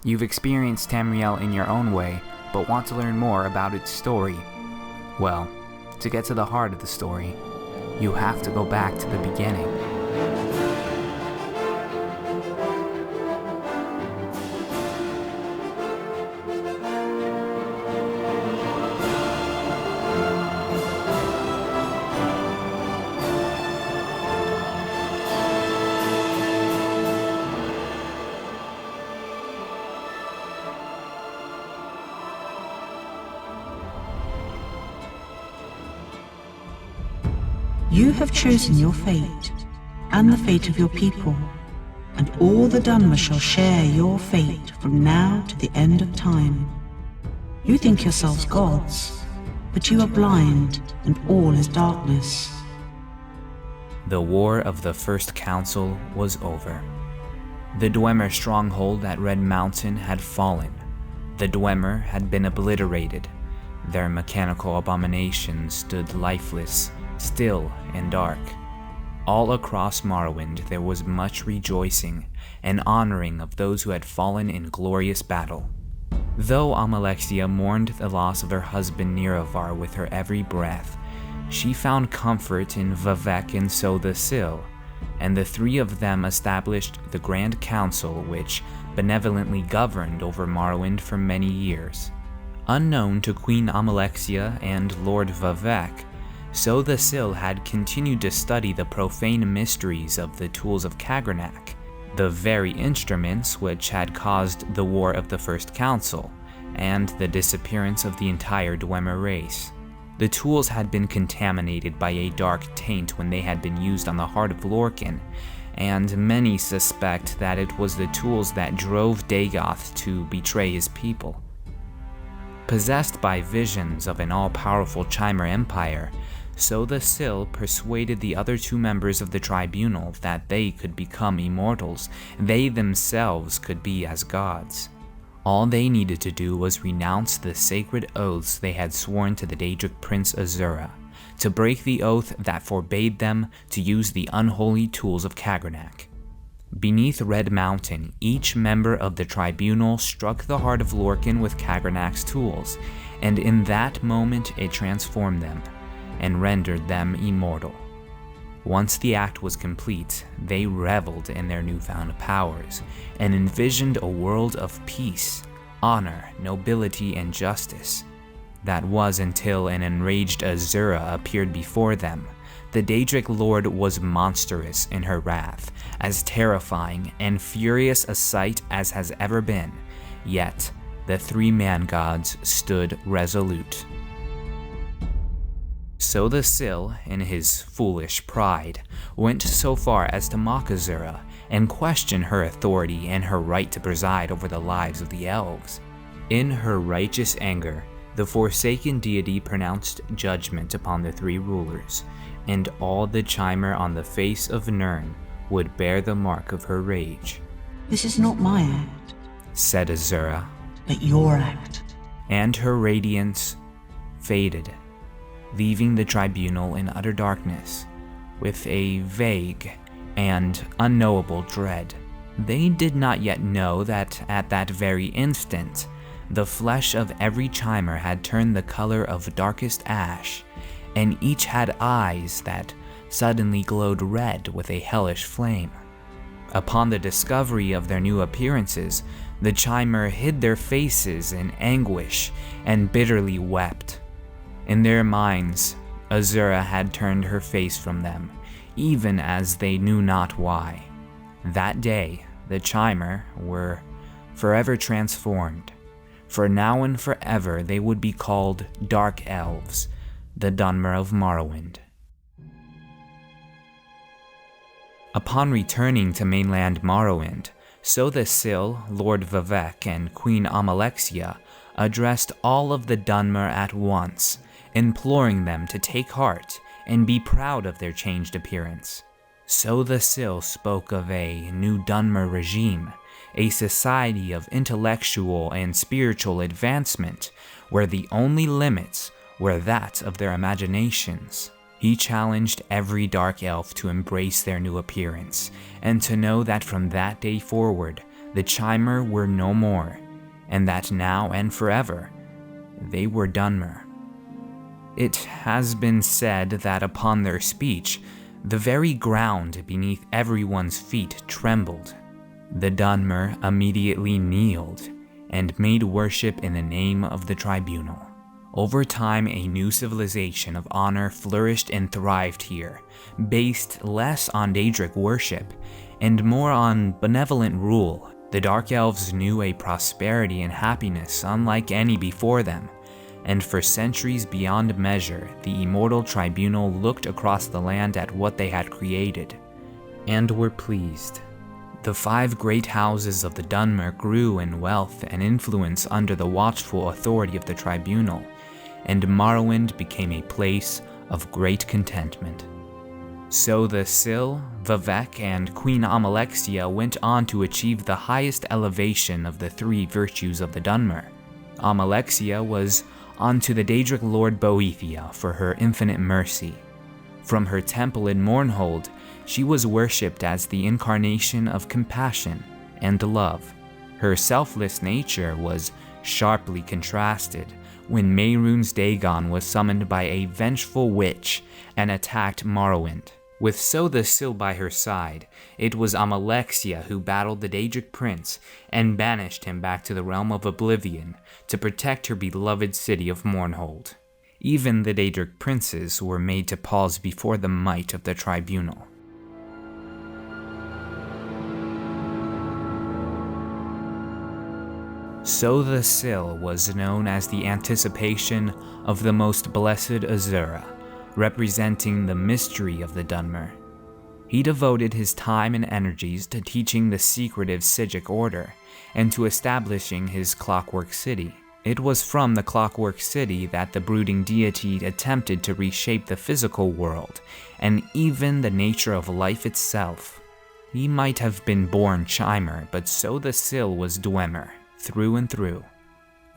You've experienced Tamriel in your own way, but want to learn more about its story. Well, to get to the heart of the story, you have to go back to the beginning. You have chosen your fate, and the fate of your people, and all the Dunmer shall share your fate from now to the end of time. You think yourselves gods, but you are blind, and all is darkness. The War of the First Council was over. The Dwemer stronghold at Red Mountain had fallen. The Dwemer had been obliterated. Their mechanical abominations stood lifeless, still and dark. All across Morrowind there was much rejoicing and honoring of those who had fallen in glorious battle. Though Almalexia mourned the loss of her husband Nerevar with her every breath, she found comfort in Vivec and Sotha Sil, and the three of them established the Grand Council which benevolently governed over Morrowind for many years. Unknown to Queen Almalexia and Lord Vivec, Sotha Sil had continued to study the profane mysteries of the Tools of Kagrenac, the very instruments which had caused the War of the First Council, and the disappearance of the entire Dwemer race. The tools had been contaminated by a dark taint when they had been used on the heart of Lorcan, and many suspect that it was the tools that drove Dagoth to betray his people. Possessed by visions of an all-powerful Chimer Empire, Sotha Sil persuaded the other two members of the Tribunal that they could become immortals, they themselves could be as gods. All they needed to do was renounce the sacred oaths they had sworn to the Daedric Prince Azura, to break the oath that forbade them to use the unholy Tools of Kagrenac. Beneath Red Mountain, each member of the Tribunal struck the heart of Lorcan with Kagrenac's tools, and in that moment it transformed them and rendered them immortal. Once the act was complete, they reveled in their newfound powers and envisioned a world of peace, honor, nobility, and justice. That was until an enraged Azura appeared before them. The Daedric Lord was monstrous in her wrath, as terrifying and furious a sight as has ever been, yet the three man-gods stood resolute. Sotha Sil, in his foolish pride, went so far as to mock Azura and question her authority and her right to preside over the lives of the elves. In her righteous anger, the Forsaken deity pronounced judgment upon the three rulers, and all the Chimer on the face of Nirn would bear the mark of her rage. This is not my act, said Azura, but your act. And her radiance faded, leaving the Tribunal in utter darkness, with a vague and unknowable dread. They did not yet know that at that very instant, the flesh of every Chimer had turned the color of darkest ash, and each had eyes that suddenly glowed red with a hellish flame. Upon the discovery of their new appearances, the Chimer hid their faces in anguish and bitterly wept. In their minds, Azura had turned her face from them, even as they knew not why. That day, the Chimer were forever transformed, for now and forever they would be called Dark Elves, the Dunmer of Morrowind. Upon returning to mainland Morrowind, Sotha Sil, Lord Vivec, and Queen Almalexia addressed all of the Dunmer at once, imploring them to take heart and be proud of their changed appearance. Sotha Sil spoke of a new Dunmer regime, a society of intellectual and spiritual advancement, where the only limits were that of their imaginations. He challenged every dark elf to embrace their new appearance, and to know that from that day forward, the Chimer were no more, and that now and forever, they were Dunmer. It has been said that upon their speech, the very ground beneath everyone's feet trembled. The Dunmer immediately kneeled and made worship in the name of the Tribunal. Over time, a new civilization of honor flourished and thrived here, based less on Daedric worship and more on benevolent rule. The Dark Elves knew a prosperity and happiness unlike any before them, and for centuries beyond measure, the immortal Tribunal looked across the land at what they had created, and were pleased. The 5 great houses of the Dunmer grew in wealth and influence under the watchful authority of the Tribunal, and Morrowind became a place of great contentment. Sotha Sil, Vivec, and Queen Almalexia went on to achieve the highest elevation of the 3 virtues of the Dunmer. Almalexia was onto the Daedric Lord Boethia for her infinite mercy. From her temple in Mournhold, she was worshipped as the incarnation of compassion and love. Her selfless nature was sharply contrasted when Mehrunes Dagon was summoned by a vengeful witch and attacked Morrowind. With Sotha Sil by her side, it was Almalexia who battled the Daedric prince and banished him back to the realm of oblivion to protect her beloved city of Mournhold. Even the Daedric princes were made to pause before the might of the Tribunal. Sotha Sil was known as the anticipation of the most blessed Azura, representing the mystery of the Dunmer. He devoted his time and energies to teaching the secretive Psijic order and to establishing his Clockwork City. It was from the Clockwork City that the brooding deity attempted to reshape the physical world and even the nature of life itself. He might have been born Chimer, but Sotha Sil was Dwemer, through and through.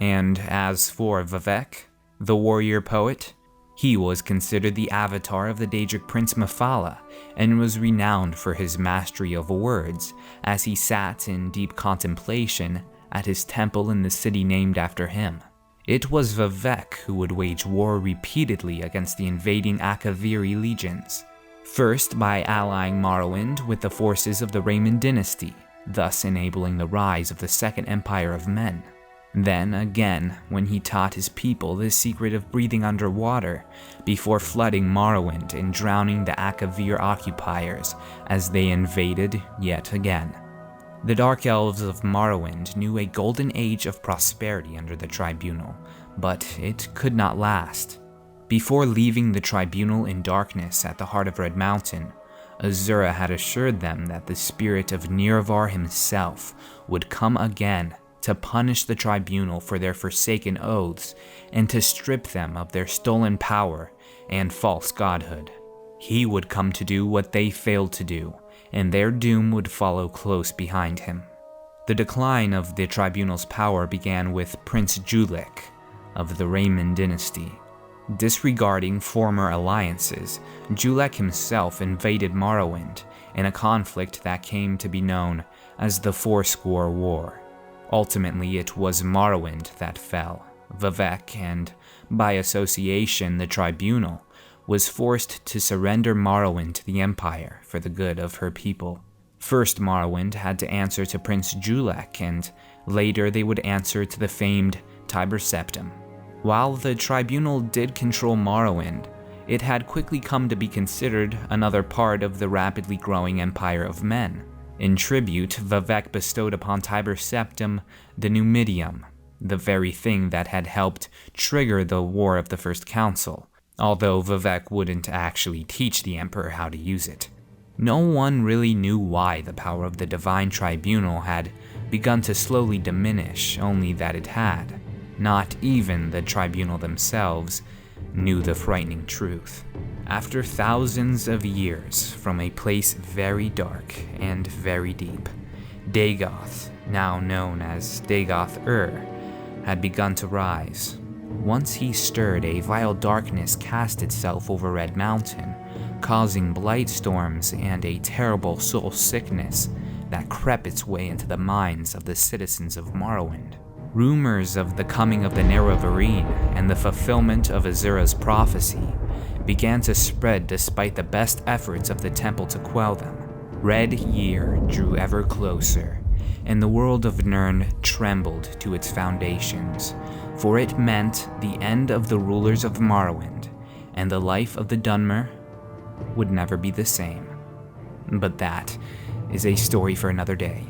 And as for Vivec, the warrior poet, he was considered the avatar of the Daedric prince Mephala and was renowned for his mastery of words as he sat in deep contemplation at his temple in the city named after him. It was Vivec who would wage war repeatedly against the invading Akaviri legions, first by allying Morrowind with the forces of the Raymond dynasty, thus enabling the rise of the Second Empire of Men. Then again, when he taught his people the secret of breathing underwater before flooding Morrowind and drowning the Akavir occupiers as they invaded yet again. The Dark Elves of Morrowind knew a golden age of prosperity under the Tribunal, but it could not last. Before leaving the Tribunal in darkness at the heart of Red Mountain, Azura had assured them that the spirit of Nirvar himself would come again to punish the Tribunal for their forsaken oaths and to strip them of their stolen power and false godhood. He would come to do what they failed to do, and their doom would follow close behind him. The decline of the Tribunal's power began with Prince Julek of the Raymond dynasty. Disregarding former alliances, Julek himself invaded Morrowind in a conflict that came to be known as the Fourscore War. Ultimately, it was Morrowind that fell. Vivec, and by association the Tribunal, was forced to surrender Morrowind to the Empire for the good of her people. First, Morrowind had to answer to Prince Julek, and later they would answer to the famed Tiber Septim. While the Tribunal did control Morrowind, it had quickly come to be considered another part of the rapidly growing Empire of Men. In tribute, Vivec bestowed upon Tiber Septim the Numidium, the very thing that had helped trigger the War of the First Council, although Vivec wouldn't actually teach the Emperor how to use it. No one really knew why the power of the Divine Tribunal had begun to slowly diminish, only that it had. Not even the Tribunal themselves knew the frightening truth. After thousands of years, from a place very dark and very deep, Dagoth, now known as Dagoth-Ur, had begun to rise. Once he stirred, a vile darkness cast itself over Red Mountain, causing blight storms and a terrible soul sickness that crept its way into the minds of the citizens of Morrowind. Rumors of the coming of the Nerevarine and the fulfillment of Azura's prophecy began to spread despite the best efforts of the temple to quell them. Red Year drew ever closer, and the world of Nirn trembled to its foundations, for it meant the end of the rulers of Morrowind, and the life of the Dunmer would never be the same. But that is a story for another day.